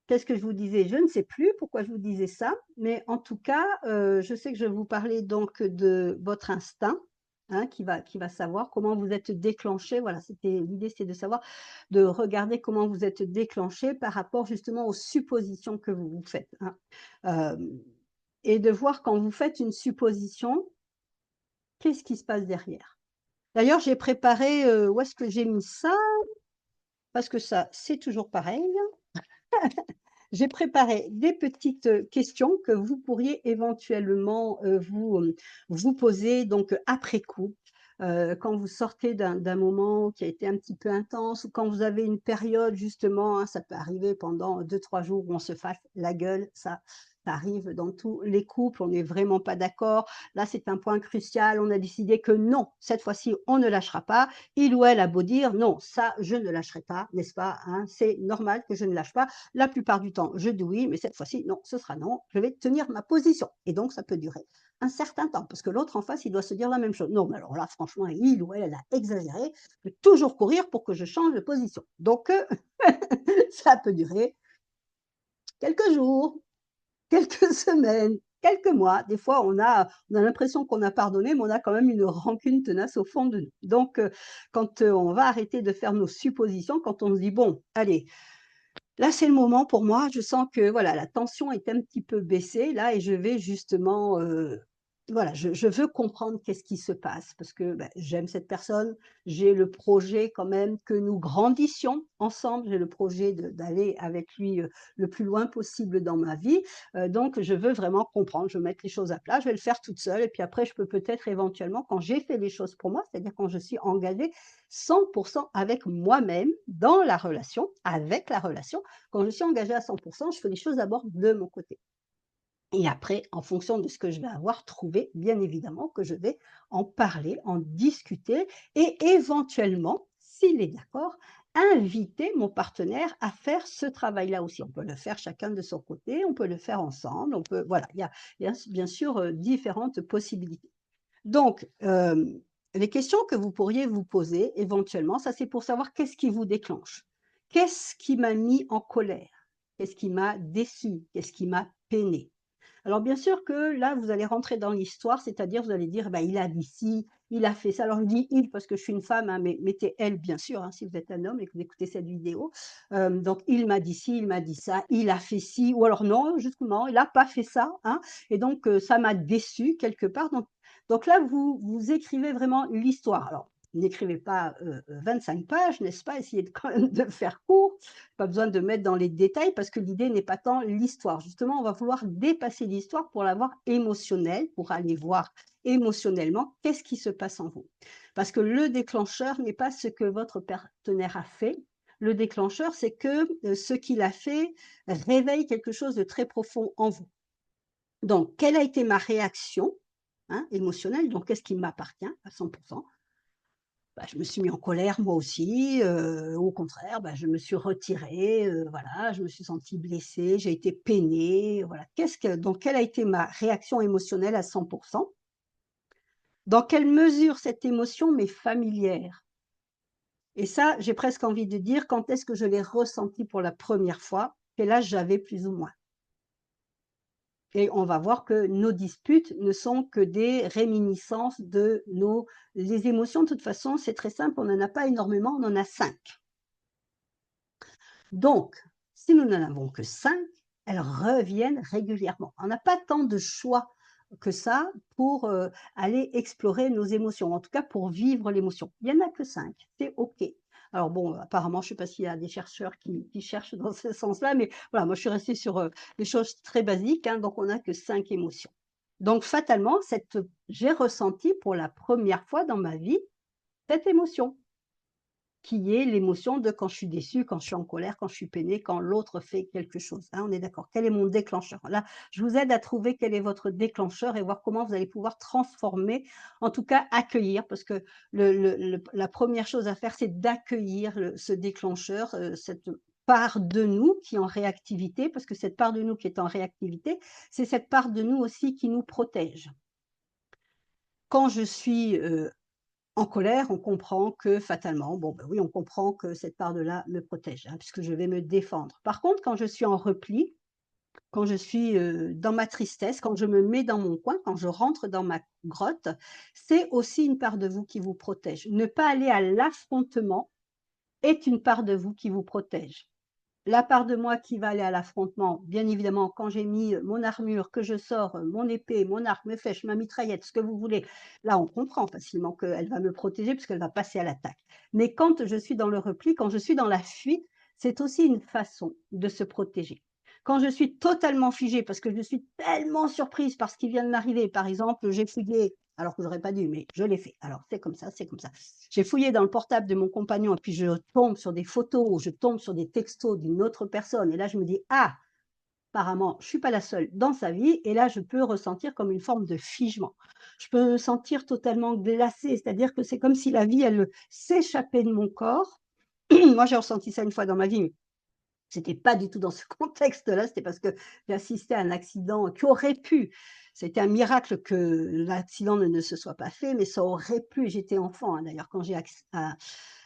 qu'est-ce que je vous disais? Je ne sais plus pourquoi je vous disais ça, mais en tout cas, je sais que je vais vous parler donc de votre instinct, hein, qui va savoir comment vous êtes déclenché. Voilà, l'idée, c'était de savoir, de regarder comment vous êtes déclenché par rapport justement aux suppositions que vous vous faites, hein. Hem Et de voir quand vous faites une supposition, qu'est-ce qui se passe derrière? D'ailleurs, j'ai préparé, où est-ce que j'ai mis ça? Parce que ça, c'est toujours pareil. J'ai préparé des petites, questions que vous pourriez éventuellement, vous poser donc, après coup, quand vous sortez d'un moment qui a été un petit peu intense ou quand vous avez une période justement, hein, ça peut arriver pendant 2-3 jours où on se fasse la gueule, ça Ça arrive dans tous les couples, on n'est vraiment pas d'accord. Là, c'est un point crucial. On a décidé que non, cette fois-ci, on ne lâchera pas. Il ou elle a beau dire non, ça, je ne lâcherai pas, n'est-ce pas, hein? C'est normal que je ne lâche pas. La plupart du temps, je dis oui, mais cette fois-ci, non, ce sera non. Je vais tenir ma position. Et donc, ça peut durer un certain temps, parce que l'autre en face, il doit se dire la même chose. Non, mais alors là, franchement, il ou elle a exagéré. Je vais toujours courir pour que je change de position. Donc, ça peut durer quelques jours, quelques semaines, quelques mois. Des fois, on a l'impression qu'on a pardonné, mais on a quand même une rancune tenace au fond de nous. Donc, quand, on va arrêter de faire nos suppositions, quand on se dit: «Bon, allez, là, c'est le moment pour moi, je sens que voilà, la tension est un petit peu baissée là et je vais justement, voilà, je veux comprendre qu'est-ce qui se passe parce que, bah, j'aime cette personne, j'ai le projet quand même que nous grandissions ensemble, j'ai le projet d'aller avec lui, le plus loin possible dans ma vie, donc je veux vraiment comprendre, je veux mettre les choses à plat, je vais le faire toute seule et puis après je peux peut-être éventuellement quand j'ai fait les choses pour moi, c'est-à-dire quand je suis engagée 100 avec moi-même dans la relation, avec la relation, quand je suis engagée à 100 je fais les choses d'abord de mon côté et après, en fonction de ce que je vais avoir trouvé, bien évidemment que je vais en parler, en discuter et éventuellement, s'il est d'accord, inviter mon partenaire à faire ce travail-là aussi. On peut le faire chacun de son côté, on peut le faire ensemble, on peut voilà, il y a bien sûr, différentes possibilités. Donc, les questions que vous pourriez vous poser éventuellement, ça c'est pour savoir qu'est-ce qui vous déclenche? Qu'est-ce qui m'a mis en colère? Qu'est-ce qui m'a déçu? Qu'est-ce qui m'a peiné? Alors bien sûr que là, vous allez rentrer dans l'histoire, c'est-à-dire vous allez dire: «Bah, il a dit ci, il a fait ça». Alors je dis «il» parce que je suis une femme, hein, mais mettez «elle» bien sûr, hein, si vous êtes un homme et que vous écoutez cette vidéo. Donc il m'a dit ci, il m'a dit ça, il a fait ci ou alors non, justement, il n'a pas fait ça, hein et donc ça m'a déçu quelque part. Donc là, vous écrivez vraiment l'histoire. Alors, n'écrivez pas, 25 pages, n'est-ce pas? Essayez de quand même de faire court. Pas besoin de mettre dans les détails parce que l'idée n'est pas tant l'histoire. Justement, on va vouloir dépasser l'histoire pour la voir émotionnelle, pour aller voir émotionnellement qu'est-ce qui se passe en vous. Parce que le déclencheur n'est pas ce que votre partenaire a fait. Le déclencheur, c'est que, ce qu'il a fait réveille quelque chose de très profond en vous. Donc, quelle a été ma réaction, hein, émotionnelle? Donc, qu'est-ce qui m'appartient à 100? Bah, je me suis mis en colère moi aussi, au contraire, bah, je me suis retirée, voilà, je me suis sentie blessée, j'ai été peinée, voilà. Donc quelle a été ma réaction émotionnelle à 100? Dans quelle mesure cette émotion m'est familière? Et ça, j'ai presque envie de dire, quand est-ce que je l'ai ressentie pour la première fois? Quel âge j'avais plus ou moins? Et on va voir que nos disputes ne sont que des réminiscences de nos les émotions de toute façon, c'est très simple, on n'en a pas énormément, on en a 5. Donc, si nous n'en avons que 5, elles reviennent régulièrement. On n'a pas tant de choix que ça pour, aller explorer nos émotions, en tout cas pour vivre l'émotion. Il y en a que 5, c'est OK. Alors bon, apparemment, je ne sais pas s'il y a des chercheurs qui cherchent dans ce sens-là, mais voilà, moi je suis restée sur, des choses très basiques, hein, donc on n'a que 5 émotions. Donc fatalement, j'ai ressenti pour la première fois dans ma vie cette émotion. Qui est l'émotion de quand je suis déçue, quand je suis en colère, quand je suis peinée, quand l'autre fait quelque chose, hein, on est d'accord? Quel est mon déclencheur? Là, je vous aide à trouver quel est votre déclencheur et voir comment vous allez pouvoir transformer, en tout cas accueillir, parce que la première chose à faire, c'est d'accueillir ce déclencheur, cette part de nous qui est en réactivité, parce que cette part de nous qui est en réactivité, c'est cette part de nous aussi qui nous protège. Quand je suis, en colère, on comprend que fatalement, bon, ben oui, on comprend que cette part de là me protège, hein, puisque je vais me défendre. Par contre, quand je suis en repli, quand je suis, dans ma tristesse, quand je me mets dans mon coin, quand je rentre dans ma grotte, c'est aussi une part de vous qui vous protège. Ne pas aller à l'affrontement est une part de vous qui vous protège. La part de moi qui va aller à l'affrontement, bien évidemment, quand j'ai mis, mon armure, que je sors, mon épée, mon arc, mes flèches, ma mitraillette, ce que vous voulez, là, on comprend facilement qu'elle va me protéger puisqu'elle va passer à l'attaque. Mais quand je suis dans le repli, quand je suis dans la fuite, c'est aussi une façon de se protéger. Quand je suis totalement figée parce que je suis tellement surprise par ce qui vient de m'arriver, par exemple, j'ai fouillé, alors que j'aurais pas dû, mais je l'ai fait. Alors c'est comme ça, c'est comme ça. J'ai fouillé dans le portable de mon compagnon et puis je tombe sur des photos ou je tombe sur des textos d'une autre personne et là je me dis: «Ah! apparemment, je suis pas la seule dans sa vie et là, je peux ressentir comme une forme de figement. Je peux me sentir totalement glacée, c'est-à-dire que c'est comme si la vie, elle, s'échappait de mon corps. Moi, j'ai ressenti ça une fois dans ma vie, c'était pas du tout dans ce contexte-là, c'était parce que j'ai assisté à un accident qui aurait pu, c'était un miracle que l'accident ne se soit pas fait, mais ça aurait pu, j'étais enfant, hein, d'ailleurs quand j'ai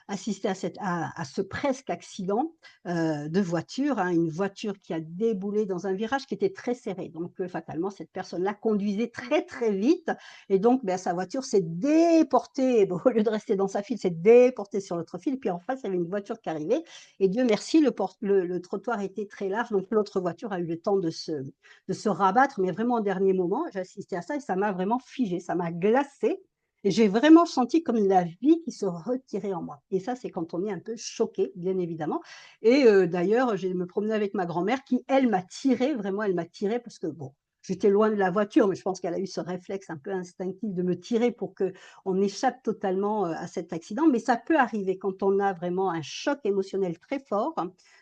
assisté à ce presque accident, de voiture, hein, une voiture qui a déboulé dans un virage qui était très serré. Donc, fatalement, cette personne-là conduisait très, très vite et donc, ben, sa voiture s'est déportée, bon, au lieu de rester dans sa file, s'est déportée sur l'autre file, puis en face, il y avait une voiture qui arrivait et Dieu merci, le trottoir était très large, donc l'autre voiture a eu le temps de se rabattre, mais vraiment au dernier moment. J'ai assisté à ça et ça m'a vraiment figée, ça m'a glacée et j'ai vraiment senti comme la vie qui se retirait en moi et ça, c'est quand on est un peu choqué, bien évidemment et d'ailleurs, je me promenais avec ma grand-mère qui, elle, m'a tirée, vraiment, elle m'a tirée parce que bon, j'étais loin de la voiture, mais je pense qu'elle a eu ce réflexe un peu instinctif de me tirer pour qu'on échappe totalement, à cet accident. Mais ça peut arriver quand on a vraiment un choc émotionnel très fort,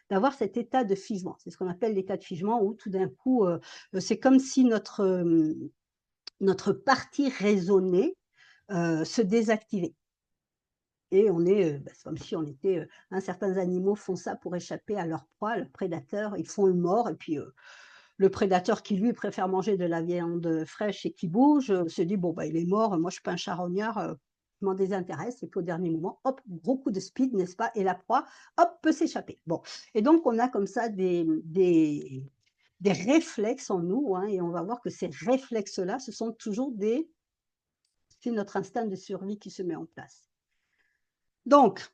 d'avoir cet état de figement. C'est ce qu'on appelle l'état de figement où tout d'un coup, c'est comme si notre partie raisonnée, se désactivait et on est, bah, c'est comme si on était, hein, certains animaux font ça pour échapper à leur proie, leurs prédateurs, ils font le mort et puis, le prédateur qui lui préfère manger de la viande fraîche et qui bouge, se dit: «Bon, bah, il est mort, moi je suis pas un charognard, je m'en désintéresse» et puis au dernier moment, hop, gros coup de speed, n'est-ce pas? Et la proie, hop, peut s'échapper. Bon et donc on a comme ça des réflexes en nous, hein et on va voir que ces réflexes-là, ce sont toujours c'est notre instinct de survie qui se met en place. Donc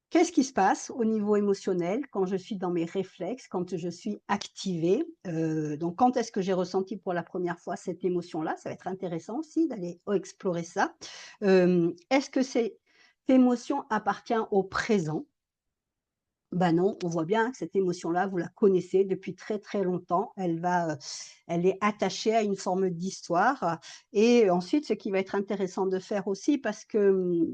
qu'est-ce qui se passe au niveau émotionnel quand je suis dans mes réflexes, quand je suis activée? Donc quand est-ce que j'ai ressenti pour la première fois cette émotion-là? Ça va être intéressant aussi d'aller explorer ça. Est-ce que cette émotion appartient au présent? Ben non, on voit bien que cette émotion-là, vous la connaissez depuis très, très longtemps. Elle est attachée à une forme d'histoire et ensuite, ce qui va être intéressant de faire aussi parce que,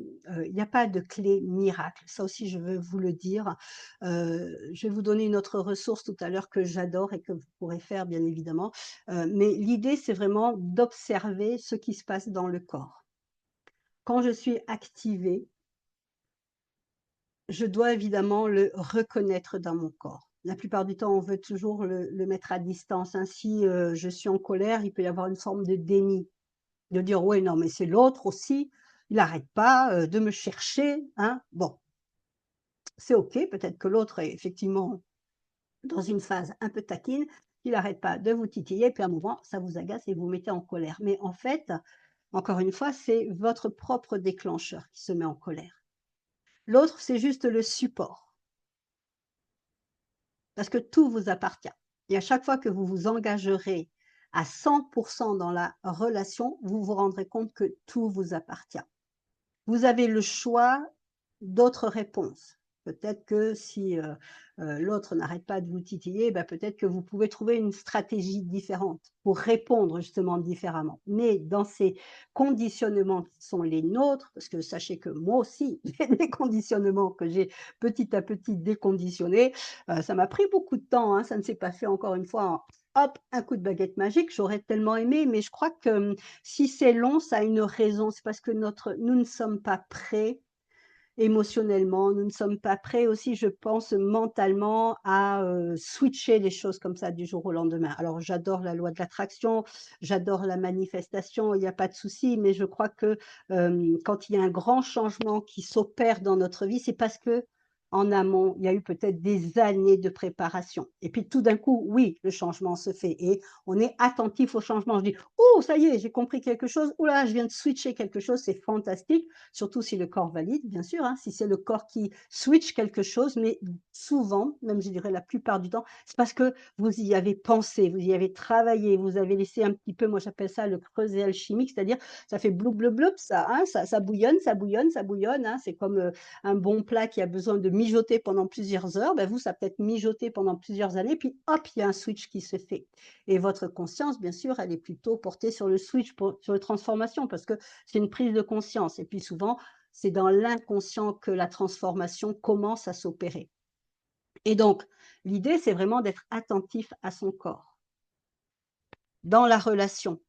il n'y a pas de clé miracle. Ça aussi, je veux vous le dire. Je vais vous donner une autre ressource tout à l'heure que j'adore et que vous pourrez faire bien évidemment. Mais l'idée, c'est vraiment d'observer ce qui se passe dans le corps. Quand je suis activée, je dois évidemment le reconnaître dans mon corps. La plupart du temps, on veut toujours le mettre à distance. Ainsi, je suis en colère, il peut y avoir une forme de déni, de dire: «Ouais, non, mais c'est l'autre aussi, il n'arrête pas, de me chercher, hein». Bon, c'est OK, peut-être que l'autre est effectivement dans une phase un peu taquine, il n'arrête pas de vous titiller, puis à un moment, ça vous agace et vous vous mettez en colère. Mais en fait, encore une fois, c'est votre propre déclencheur qui se met en colère. L'autre, c'est juste le support. Parce que tout vous appartient et à chaque fois que vous vous engagerez à 100 dans la relation, vous vous rendrez compte que tout vous appartient. Vous avez le choix d'autres réponses. Peut-être que si, l'autre n'arrête pas de vous titiller, bah, peut-être que vous pouvez trouver une stratégie différente pour répondre justement différemment. Mais dans ces conditionnements qui sont les nôtres, parce que sachez que moi aussi, j'ai des conditionnements que j'ai petit à petit déconditionnés, ça m'a pris beaucoup de temps, hein, ça ne s'est pas fait encore une fois en hop, un coup de baguette magique. J'aurais tellement aimé, mais je crois que, si c'est long, ça a une raison. C'est parce que nous ne sommes pas prêts émotionnellement, nous ne sommes pas prêts aussi, je pense, mentalement à, switcher les choses comme ça du jour au lendemain. Alors j'adore la loi de l'attraction, j'adore la manifestation, il y a pas de souci, mais je crois que, quand il y a un grand changement qui s'opère dans notre vie, c'est parce que en amont, il y a eu peut-être des années de préparation et puis tout d'un coup, oui, le changement se fait et on est attentif au changement. Je dis: «Oh ça y est, j'ai compris quelque chose. Ouh là, je viens de switcher quelque chose, c'est fantastique». Surtout si le corps valide, bien sûr, hein, si c'est le corps qui switch quelque chose, mais souvent, même je dirais la plupart du temps, c'est parce que vous y avez pensé, vous y avez travaillé, vous avez laissé un petit peu, moi j'appelle ça le creuset alchimique, c'est-à-dire ça fait bloup bloup bloup, ça, hein, ça bouillonne, ça bouillonne, ça bouillonne, hein, c'est comme un bon plat qui a besoin de mijoter pendant plusieurs heures, ben vous, ça peut être mijoté pendant plusieurs années, puis hop, il y a un switch qui se fait. Et votre conscience, bien sûr, elle est plutôt portée sur le switch, sur la transformation, parce que c'est une prise de conscience. Et puis souvent, c'est dans l'inconscient que la transformation commence à s'opérer. Et donc, l'idée, c'est vraiment d'être attentif à son corps. Dans la relation,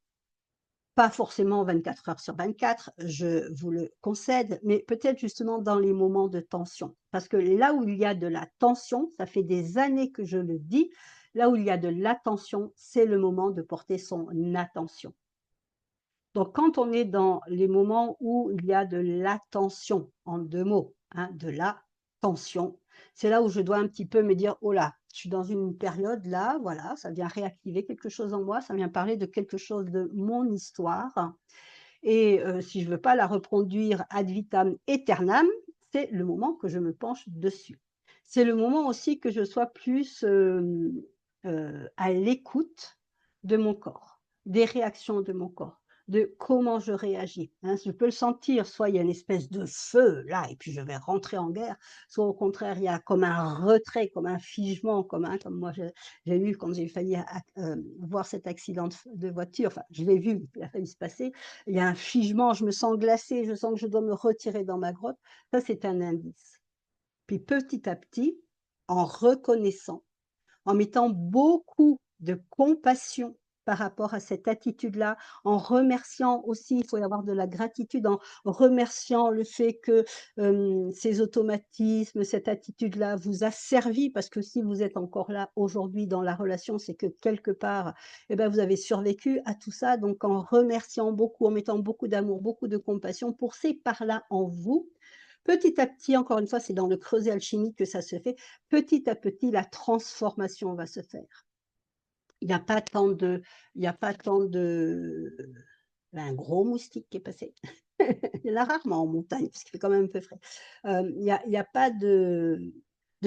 pas forcément 24 heures sur 24, je vous le concède, mais peut-être justement dans les moments de tension. Parce que là où il y a de la tension, ça fait des années que je le dis, là où il y a de l'attention, c'est le moment de porter son attention. Donc quand on est dans les moments où il y a de l'attention, en 2 mots, hein, de la tension, c'est là où je dois un petit peu me dire: «Oh là, je suis dans une période là, voilà, ça vient réactiver quelque chose en moi, ça vient parler de quelque chose de mon histoire et si je veux pas la reproduire ad vitam aeternam, c'est le moment que je me penche dessus». C'est le moment aussi que je sois plus, à l'écoute de mon corps, des réactions de mon corps, de comment je réagis, hein. Je peux le sentir, soit il y a une espèce de feu là et puis je vais rentrer en guerre, soit au contraire il y a comme un retrait, comme un figement, comme moi j'ai eu quand j'ai failli voir cet accident de voiture, enfin je l'ai vu, il a failli se passer, il y a un figement, je me sens glacée, je sens que je dois me retirer dans ma grotte, ça c'est un indice. Puis petit à petit, en reconnaissant, en mettant beaucoup de compassion par rapport à cette attitude-là, en remerciant aussi, il faut y avoir de la gratitude, en remerciant le fait que, ces automatismes, cette attitude-là vous a servi parce que si vous êtes encore là aujourd'hui dans la relation, c'est que quelque part, et ben, vous avez survécu à tout ça. Donc en remerciant beaucoup, en mettant beaucoup d'amour, beaucoup de compassion pour ces parts-là en vous, petit à petit, encore une fois, c'est dans le creuset alchimique que ça se fait, petit à petit, la transformation va se faire. Il n'y a pas tant de il y a pas tant de un gros moustique qui est passé. Il y en a rarement en montagne parce qu'il fait quand même un peu frais. Il y a pas de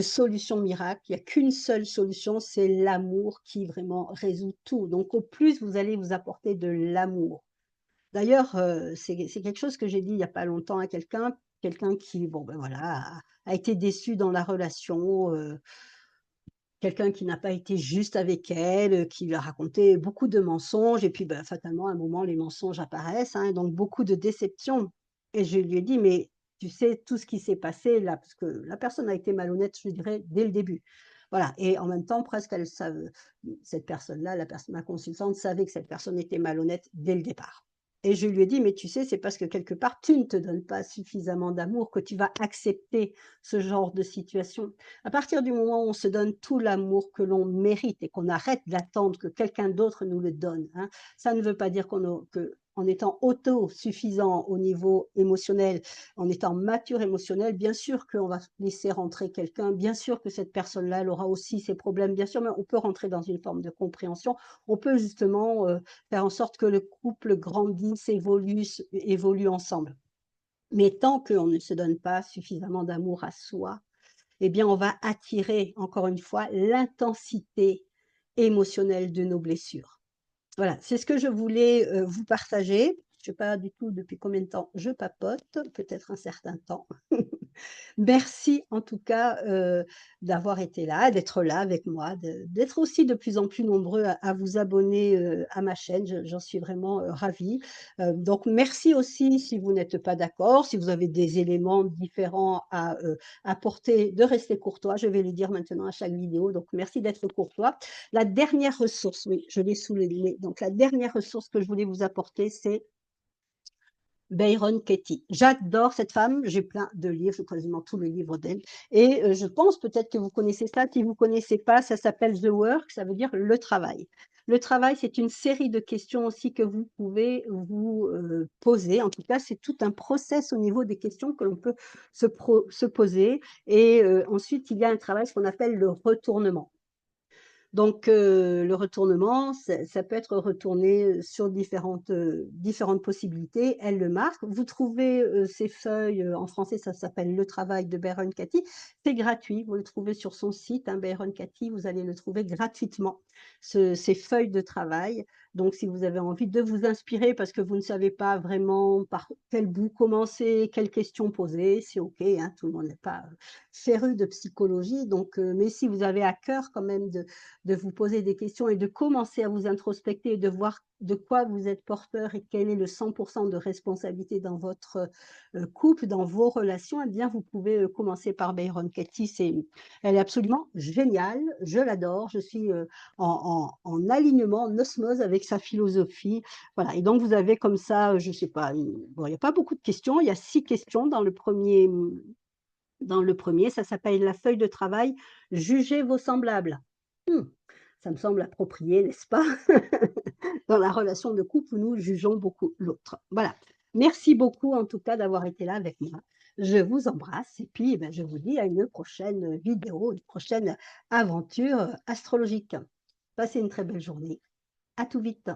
solution miracle, il y a qu'une seule solution, c'est l'amour qui vraiment résout tout. Donc au plus vous allez vous apporter de l'amour. D'ailleurs, c'est quelque chose que j'ai dit il y a pas longtemps à quelqu'un qui, bon, ben, voilà, a été déçu dans la relation, quelqu'un qui n'a pas été juste avec elle, qui lui a raconté beaucoup de mensonges et puis, bah, fatalement, à un moment, les mensonges apparaissent, hein, donc beaucoup de déceptions et je lui ai dit: «Mais tu sais tout ce qui s'est passé là?» parce que la personne a été malhonnête, je dirais, dès le début. Voilà et en même temps, presque elle sav cette personne-là, la personne ma consultante savait que cette personne était malhonnête dès le départ et je lui ai dit: «Mais tu sais, c'est parce que quelque part, tu ne te donnes pas suffisamment d'amour que tu vas accepter ce genre de situation». À partir du moment où on se donne tout l'amour que l'on mérite et qu'on arrête d'attendre que quelqu'un d'autre nous le donne, hein, ça ne veut pas dire qu'en étant autosuffisant au niveau émotionnel, en étant mature émotionnel, bien sûr qu'on va laisser rentrer quelqu'un, bien sûr que cette personne-là, elle aura aussi ses problèmes, bien sûr, mais on peut rentrer dans une forme de compréhension. On peut justement faire en sorte que le couple grandisse, évolue ensemble. Mais tant qu'on ne se donne pas suffisamment d'amour à soi, eh bien, on va attirer, encore une fois, l'intensité émotionnelle de nos blessures. Voilà, c'est ce que je voulais, vous partager. Je ne sais pas du tout depuis combien de temps je papote, peut-être un certain temps. Merci en tout cas, d'avoir été là, d'être là avec moi, d'être aussi de plus en plus nombreux à vous abonner, à ma chaîne. J'en suis vraiment, ravie. Donc merci aussi si vous n'êtes pas d'accord, si vous avez des éléments différents à, apporter, de rester courtois. Je vais le dire maintenant à chaque vidéo, donc merci d'être courtois. La dernière ressource, oui, je l'ai sous le nez, donc la dernière ressource que je voulais vous apporter, c'est Byron Katie. J'adore cette femme, j'ai plein de livres, quasiment tous les livres d'elle et je pense peut-être que vous connaissez ça. Si vous ne connaissez pas, ça s'appelle The Work, ça veut dire le travail. Le travail, c'est une série de questions aussi que vous pouvez vous, poser. En tout cas, c'est tout un process au niveau des questions que l'on peut se poser et ensuite il y a un travail, ce qu'on appelle le retournement. Donc le retournement, ça peut être retourné, sur différentes possibilités. Elle le marque. Vous trouvez, ces feuilles, en français, ça s'appelle «Le travail» de Byron Katie. C'est gratuit, vous le trouvez sur son site, hein, Byron Katie, vous allez le trouver gratuitement, ces feuilles de travail. Donc si vous avez envie de vous inspirer parce que vous ne savez pas vraiment par quel bout commencer, quelles questions poser, c'est OK, hein, tout le monde n'est pas, féru de psychologie donc mais si vous avez à cœur quand même de vous poser des questions et de commencer à vous introspecter et de voir de quoi vous êtes porteur et quel est le 100 de responsabilité dans votre, couple, dans vos relations, eh bien, vous pouvez, commencer par Byron Katie. Elle est absolument géniale, je l'adore, je suis, en alignement, en osmose avec sa philosophie. Voilà et donc vous avez comme ça, je sais pas, bon, il y a pas beaucoup de questions, il y a 6 questions dans le premier, ça s'appelle la feuille de travail «Jugez vos semblables». Mmh, ça me semble approprié, n'est-ce pas? Dans la relation de couple où nous jugeons beaucoup l'autre. Voilà. Merci beaucoup en tout cas d'avoir été là avec moi. Je vous embrasse et puis, eh ben, je vous dis à une prochaine vidéo, une prochaine aventure astrologique. Passez une très belle journée. À tout vite.